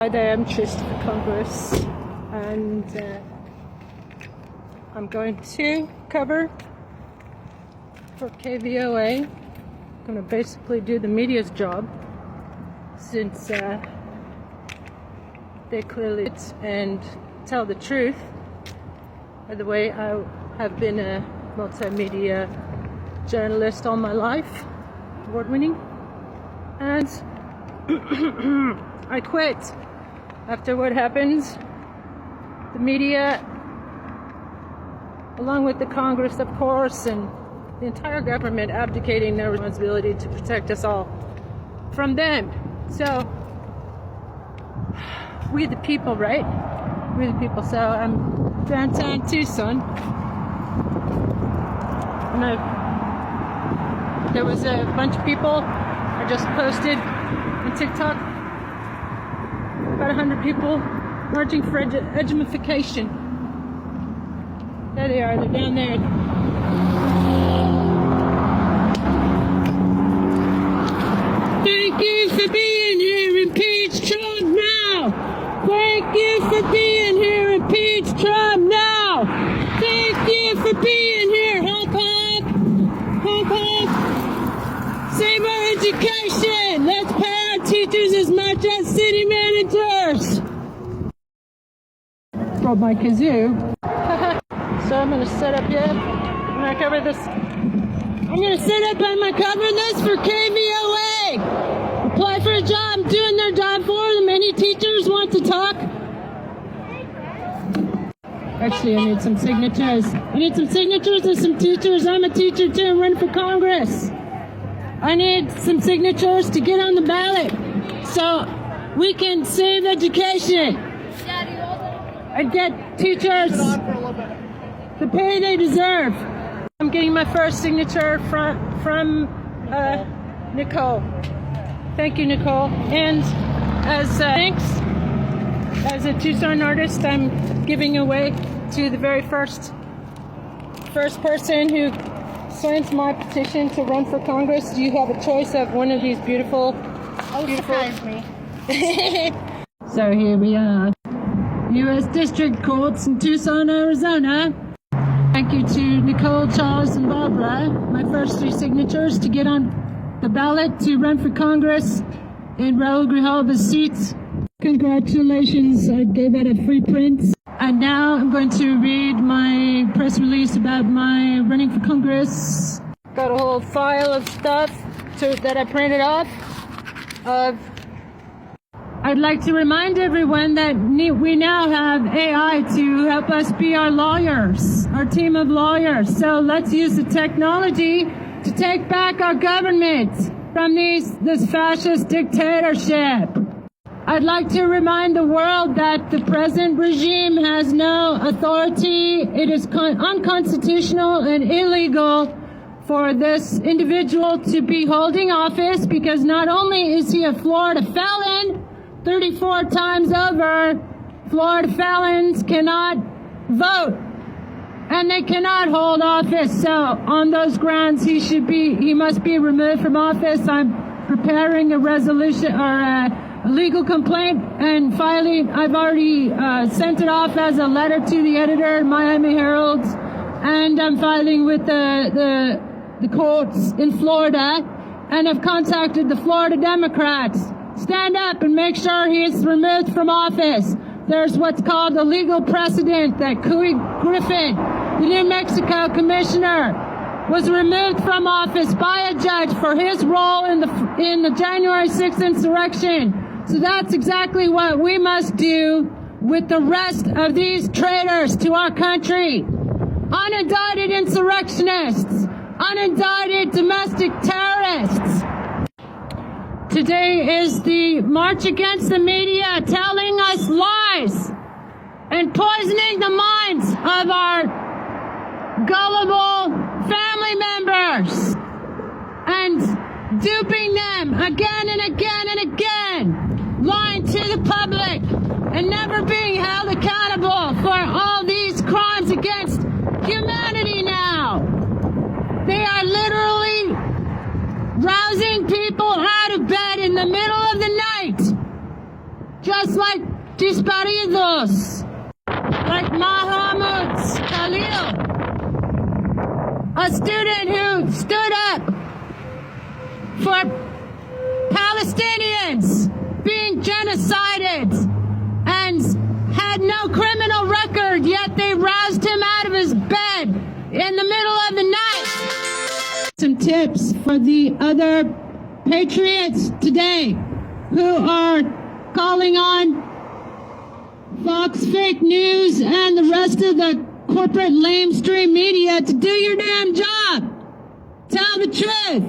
Hi there, I'm TRISTA-4-CONGRESS, and I'm going to cover for KVOA. I'm going to basically do the media's job, since they clearly and tell the truth. By the way, I have been a multimedia journalist all my life, award-winning, and I quit after what happened. The media, along with the Congress, of course, and the entire government abdicating their responsibility to protect us all from them. So, we the people, right? We the people. So I'm downtown Tucson, and there was a bunch of people. I just posted on TikTok. About 100 people marching for edumanification. There they are, they're down there. Thank you for being here, Impeach Trump now! Thank you for being here, Impeach Trump now! Thank you for being here, Hong Kong! Hong Kong! Save our education! Let's pay our teachers as much as city managers! Broke my kazoo. So I'm gonna set up here. I'm gonna cover this. I'm gonna set up. I'm gonna cover this for KVOA. Apply for a job. I'm doing their job for them. Any teachers want to talk? Actually, I need some signatures. I need some signatures of some teachers. I'm a teacher too. I'm running for Congress. I need some signatures to get on the ballot so we can save education and get teachers the pay they deserve. I'm getting my first signature from Nicole. Thank you, Nicole. And as thanks, as a Tucson artist, I'm giving away to the very first person who signs my petition to run for Congress. You have a choice of one of these beautiful. Surprise me. So here we are. U.S. District Courts in Tucson, Arizona. Thank you to Nicole, Charles, and Barbara, my first 3 signatures to get on the ballot to run for Congress in Raul Grijalva's seats. Congratulations, I gave out a free print. And now I'm going to read my press release about my running for Congress. Got a whole file of stuff that I printed off of. I'd like to remind everyone that we now have AI to help us be our lawyers, our team of lawyers. So let's use the technology to take back our government from this fascist dictatorship. I'd like to remind the world that the present regime has no authority. It is unconstitutional and illegal for this individual to be holding office, because not only is he a Florida felon, 34 times over, Florida felons cannot vote and they cannot hold office. So on those grounds, he must be removed from office. I'm preparing a resolution or a legal complaint and filing. I've already sent it off as a letter to the editor, Miami Herald, and I'm filing with the courts in Florida, and I've contacted the Florida Democrats. Stand up and make sure he is removed from office. There's what's called a legal precedent that Couy Griffin, the New Mexico commissioner, was removed from office by a judge for his role in the January 6th insurrection. So that's exactly what we must do with the rest of these traitors to our country. Unindicted insurrectionists, unindicted domestic terrorists. Today is the march against the media telling us lies and poisoning the minds of our gullible family members and duping them again and again and again, lying to the public and never being held accountable for all these crimes against humanity now. They are literally rousing people out of bed in the middle of the night just like disparidos, like Mahamud Khalil, a student who stood up for Palestinians being genocided and had no criminal record, yet they roused him out of his bed in the middle of the night. Some tips for the other patriots today who are calling on Fox fake news and the rest of the corporate lamestream media to do your damn job. Tell the truth.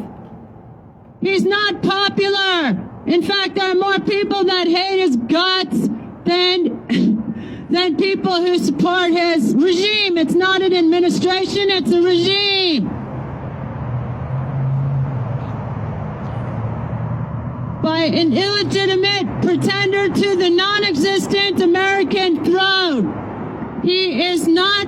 He's not popular. In fact, there are more people that hate his guts than people who support his regime. It's not an administration, it's a regime. By an illegitimate pretender to the non-existent American throne. He is not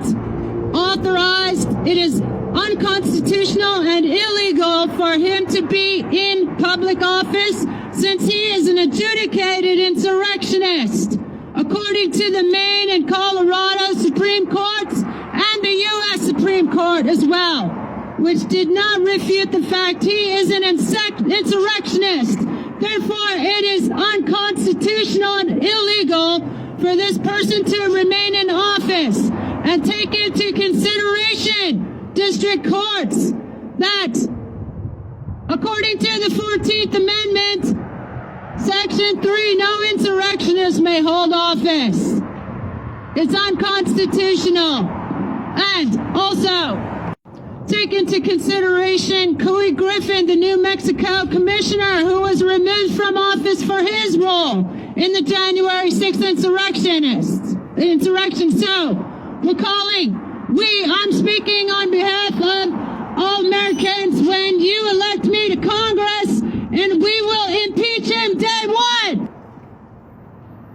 authorized. It is unconstitutional and illegal for him to be in public office since he is an adjudicated insurrectionist. According to the Maine and Colorado Supreme Courts and the U.S. Supreme Court as well, which did not refute the fact he is an insurrectionist. Therefore, it is unconstitutional and illegal for this person to remain in office, and take into consideration, district courts, that according to the 14th Amendment, Section 3, no insurrectionist may hold office. It's unconstitutional. And also, take into consideration Couey Griffin, the New Mexico commissioner who was removed from office for his role in the January 6th insurrection. So, I'm speaking on behalf of all Americans when you elect me to Congress, and we will impeach him day one.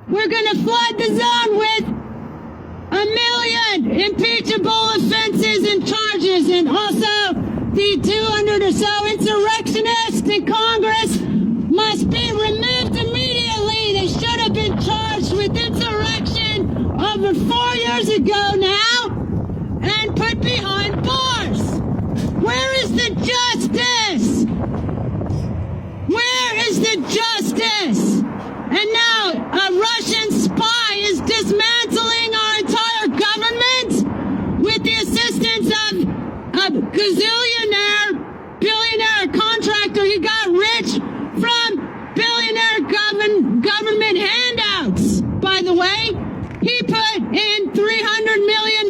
We're going to flood the zone with 1 million impeachable offenses and charges, and also the 200 or so insurrectionists in Congress must be removed immediately. They should have been charged with insurrection over 4 years ago now and put behind bars. Where is the justice? Where is the justice? And now a Russian spy is dismantling our entire government with the assistance of a gazillionaire, billionaire contractor. He got rich from billionaire government handouts, by the way. He put in $300 million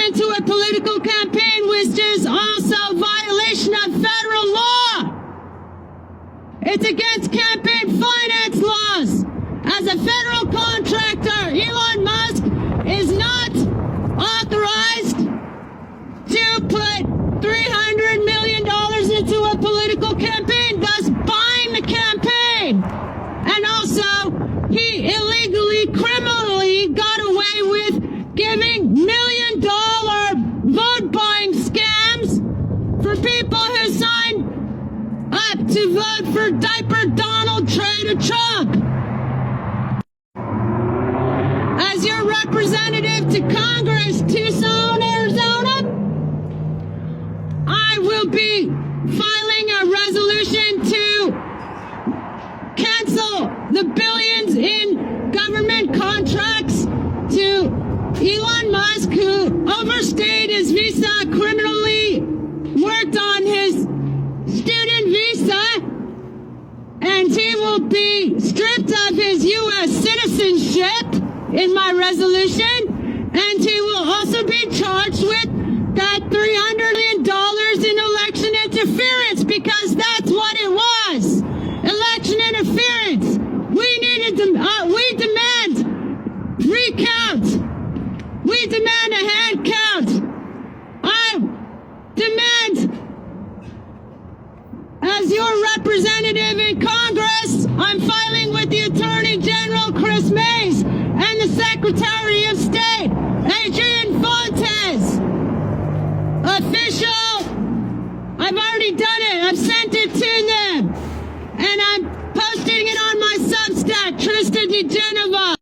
into a political campaign, which is also a violation of federal law. It's against campaign finance laws. As a federal contractor, Elon Musk is not authorized to put $300 million into a political campaign, thus buying the campaign. And also, he illegally, criminally got away with giving $1 million vote-buying scams for people who signed up to vote for diaper Donald Trump. As your representative to Congress, Tucson, Arizona, I will be filing a resolution to cancel the billions in government contracts to Elon Musk, who overstayed his visa, criminally worked on his student visa, and he will be stripped of his U.S. citizenship in my resolution, and he will also be charged with that $300 million in election interference, because that's what it was. Election interference. We demand recount. We demand a hand count. I demand, as your representative in Congress, I'm filing with the Attorney General Chris Mays and the Secretary of State Adrian Fontes. Official. I've already done it. I've sent it to them. And I'm posting it on my Substack, TRISTA Geneva!